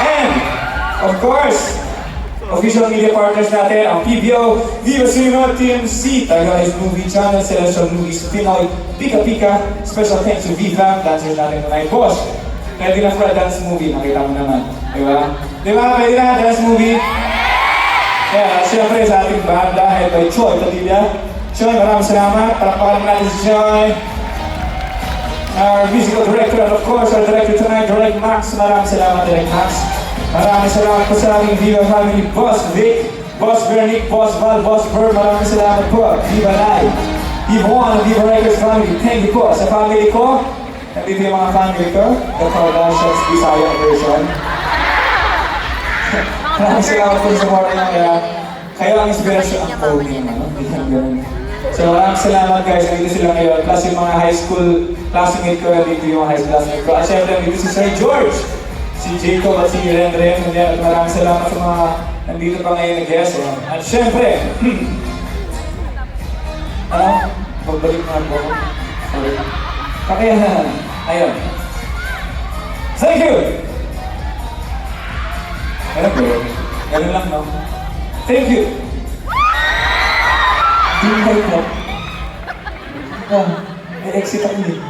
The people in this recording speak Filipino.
And, of course, official media partners natin, ang PBO, Viva Cinema, TMC, Tagay's Movie Channel, Celestial Movies, Pinoy, Pika Pika, special thanks to Viva, dancers natin tonight. Boss, ready na for a dance movie, nakita mo naman. Diba? Diba? Ready na, dance movie? Kaya, siyempre sa ating banda, head by Choi Padilla. Choi, maraming salamat. Palakpakan natin si Choi. Our musical director, and of course, our director tonight, Direct Max. Maraming salamat, Direct Max. Maraming salamat po sa aming Viva family, Boss Vic, Boss Bernick, Boss Val, Boss Bird. Maraming salamat po. Viva Live, Viva One, Viva Records family. Thank you po sa family ko. Nandito yung mga family ko. The Kardashians Bisaya version. Maraming salamat po sa morning kaya kayo ang inspiration ang pogi naman. So maraming salamat guys. Nandito sila ngayon. Plus yung mga high school classmate ko. Nandito yung high school classmate ko. At syempre nandito si Sir George, si Jacob at si Ren. At maraming salamat sa mga nandito pa ngayon na guest. At syempre, ano? Pagbalik na po. Sorry. Kakayanan. Ayun. Thank you! Ganun po. Ganun lang, no? Thank you! Hindi mo po. Exit ako din.